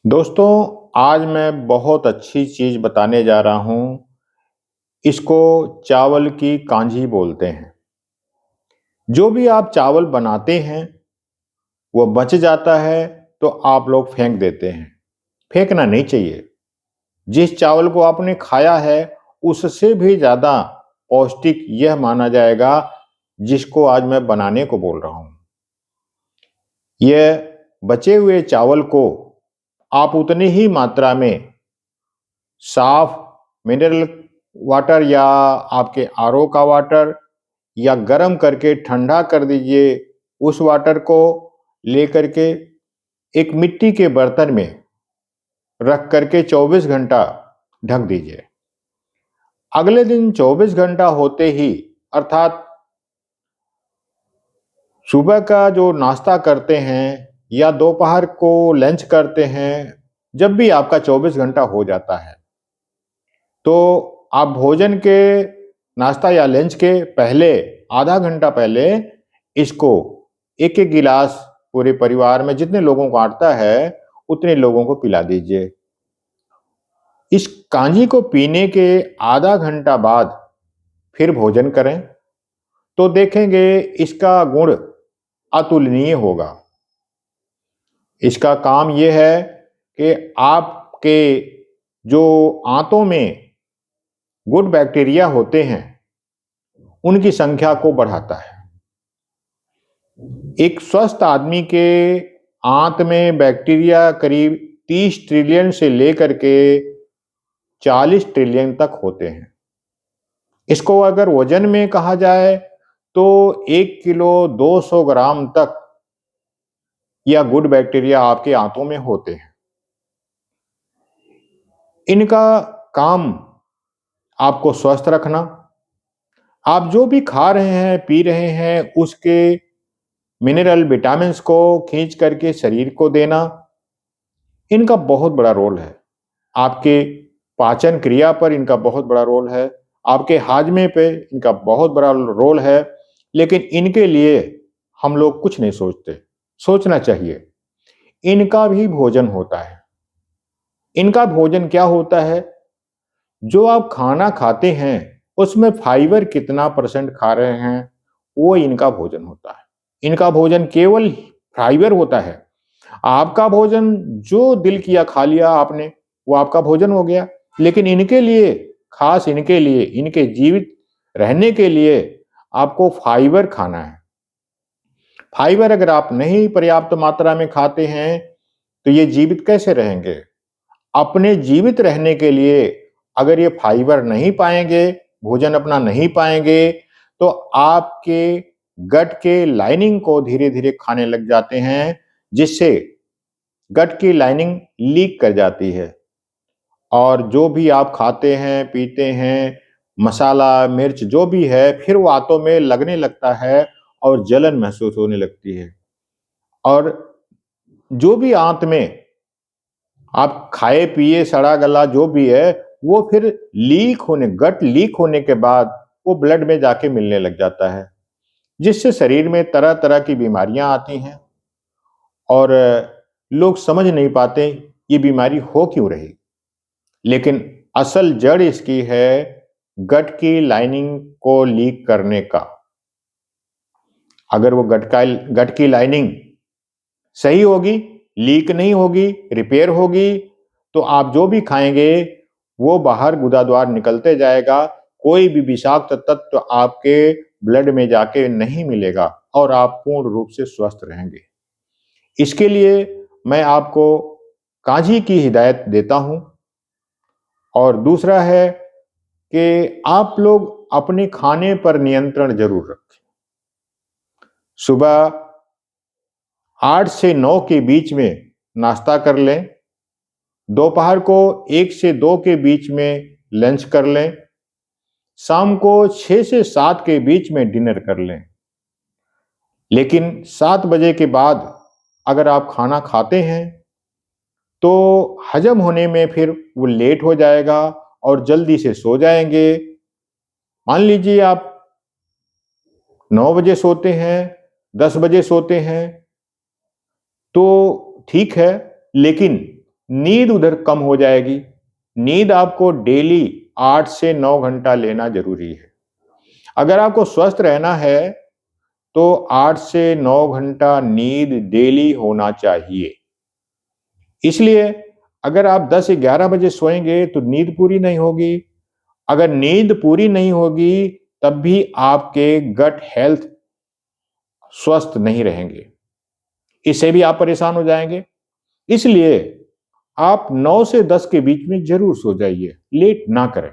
दोस्तों, आज मैं बहुत अच्छी चीज़ बताने जा रहा हूँ। इसको चावल की कांजी बोलते हैं। जो भी आप चावल बनाते हैं, वो बच जाता है तो आप लोग फेंक देते हैं। फेंकना नहीं चाहिए। जिस चावल को आपने खाया है, उससे भी ज़्यादा पौष्टिक यह माना जाएगा, जिसको आज मैं बनाने को बोल रहा हूँ। यह बचे हुए चावल को आप उतनी ही मात्रा में साफ मिनरल वाटर या आपके आरओ का वाटर या गर्म करके ठंडा कर दीजिए। उस वाटर को लेकर के एक मिट्टी के बर्तन में रख करके 24 घंटा ढक दीजिए। अगले दिन 24 घंटा होते ही अर्थात सुबह का जो नाश्ता करते हैं या दोपहर को लंच करते हैं, जब भी आपका 24 घंटा हो जाता है, तो आप भोजन के नाश्ता या लंच के पहले आधा घंटा पहले इसको एक-एक गिलास पूरे परिवार में जितने लोगों को अँटता है, उतने लोगों को पिला दीजिए। इस कांजी को पीने के आधा घंटा बाद फिर भोजन करें, तो देखेंगे इसका गुण अतुलनीय होगा। इसका काम ये है कि आपके जो आंतों में गुड बैक्टीरिया होते हैं, उनकी संख्या को बढ़ाता है। एक स्वस्थ आदमी के आंत में बैक्टीरिया करीब 30 ट्रिलियन से लेकर के 40 ट्रिलियन तक होते हैं। इसको अगर वजन में कहा जाए तो 1 किलो 200 ग्राम तक यह गुड बैक्टीरिया आपके आंतों में होते हैं। इनका काम आपको स्वस्थ रखना, आप जो भी खा रहे हैं, पी रहे हैं, उसके मिनरल विटामिन्स को खींच करके शरीर को देना, इनका बहुत बड़ा रोल है। आपके पाचन क्रिया पर इनका बहुत बड़ा रोल है, आपके हाजमे पे इनका बहुत बड़ा रोल है, लेकिन इनके लिए हम लोग कुछ नहीं सोचते। सोचना चाहिए। इनका भी भोजन होता है। इनका भोजन क्या होता है? जो आप खाना खाते हैं, उसमें फाइबर कितना परसेंट खा रहे हैं, वो इनका भोजन होता है। इनका भोजन केवल फाइबर होता है। आपका भोजन जो दिल किया खा लिया आपने, वो आपका भोजन हो गया। लेकिन इनके लिए, खास इनके लिए, इनके जीवित रहने के लिए आपको फाइबर खाना है। फाइबर अगर आप नहीं पर्याप्त मात्रा में खाते हैं, तो ये जीवित कैसे रहेंगे? अपने जीवित रहने के लिए अगर ये फाइबर नहीं पाएँगे, भोजन अपना नहीं पाएँगे, तो आपके गट के लाइनिंग को धीरे-धीरे खाने लग जाते हैं, जिससे गट की लाइनिंग लीक कर जाती है। और जो भी आप खाते हैं, पीते हैं, मसाला, मिर्च जो भी है, फिर वो आंतों में लगने लगता है और जलन महसूस होने लगती है। और जो भी आंत में आप खाए-पिए, सड़ा-गला जो भी है, वो फिर गट लीक होने के बाद वो ब्लड में जाके मिलने लग जाता है, जिससे शरीर में तरह-तरह की बीमारियाँ आती हैं और लोग समझ नहीं पाते, ये बीमारी हो क्यों रही? लेकिन असल जड़ इसकी है गट की लाइनिंग को लीक करने का। अगर वो गट की लाइनिंग सही होगी, लीक नहीं होगी, रिपेयर होगी, तो आप जो भी खाएँगे, वो बाहर गुदाद्वार निकलते जाएगा, कोई भी विषाक्त तत्व आपके ब्लड में जाके नहीं मिलेगा और आप पूर्ण रूप से स्वस्थ रहेंगे। इसके लिए मैं आपको काढ़ी की हिदायत देता हूँ और दूसरा है कि आप लोग अपने खाने पर नियंत्रण ज़रूर रखें। सुबह 8 से 9 के बीच में नाश्ता कर लें, दोपहर को 1 से 2 के बीच में लंच कर लें, शाम को 6 से 7 के बीच में डिनर कर लें। लेकिन 7 बजे के बाद अगर आप खाना खाते हैं, तो हजम होने में फिर वो लेट हो जाएगा और जल्दी से सो जाएँगे। मान लीजिए आप 9 बजे सोते हैं, 10 बजे सोते हैं, तो ठीक है, लेकिन नींद उधर कम हो जाएगी। नींद आपको डेली 8 से 9 घंटा लेना जरूरी है। अगर आपको स्वस्थ रहना है तो 8 से 9 घंटा नींद डेली होना चाहिए। इसलिए अगर आप 10-11 बजे सोएंगे तो नींद पूरी नहीं होगी। अगर नींद पूरी नहीं होगी तब भी आपके गट हेल्थ स्वस्थ नहीं रहेंगे। इससे भी आप परेशान हो जाएंगे। इसलिए आप 9 से 10 के बीच में जरूर सो जाइए, लेट ना करें।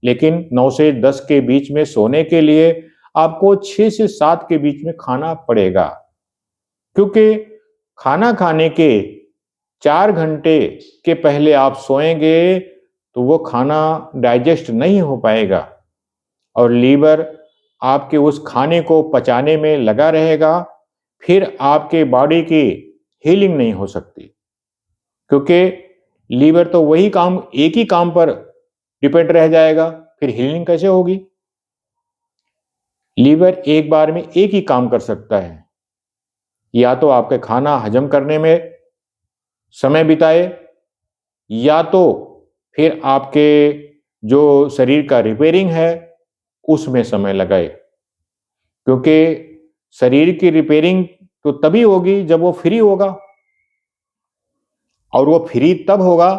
लेकिन 9 से 10 के बीच में सोने के लिए आपको 6 से 7 के बीच में खाना पड़ेगा, क्योंकि खाना खाने के 4 घंटे के पहले आप सोएंगे तो वो खाना डाइजेस्ट नहीं हो पाएगा और लीवर आपके उस खाने को पचाने में लगा रहेगा। फिर आपके बॉडी की हीलिंग नहीं हो सकती, क्योंकि लीवर तो वही काम, एक ही काम पर डिपेंड रह जाएगा, फिर हीलिंग कैसे होगी? लीवर एक बार में एक ही काम कर सकता है, या तो आपके खाना हजम करने में समय बिताए, या तो फिर आपके जो शरीर का रिपेयरिंग है उसमें समय लगाए, क्योंकि शरीर की रिपेयरिंग तो तभी होगी जब वो फ्री होगा, और वो फ्री तब होगा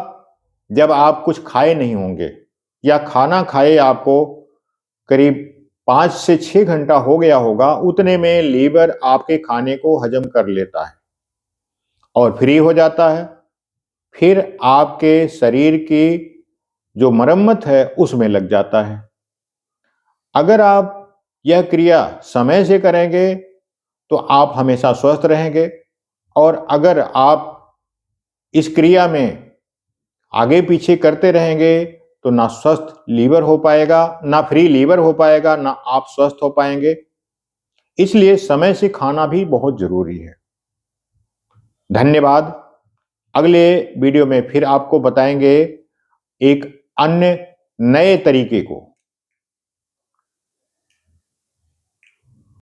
जब आप कुछ खाए नहीं होंगे, या खाना खाए आपको करीब 5 से 6 घंटा हो गया होगा, उतने में लीवर आपके खाने को हजम कर लेता है और फ्री हो जाता है। फिर आपके शरीर की जो मरम्मत है उसमें लग जाता है। अगर आप यह क्रिया समय से करेंगे तो आप हमेशा स्वस्थ रहेंगे, और अगर आप इस क्रिया में आगे पीछे करते रहेंगे तो ना स्वस्थ लीवर हो पाएगा, ना फ्री लीवर हो पाएगा, ना आप स्वस्थ हो पाएंगे। इसलिए समय से खाना भी बहुत जरूरी है। धन्यवाद। अगले वीडियो में फिर आपको बताएंगे एक अन्य नए तरीके को।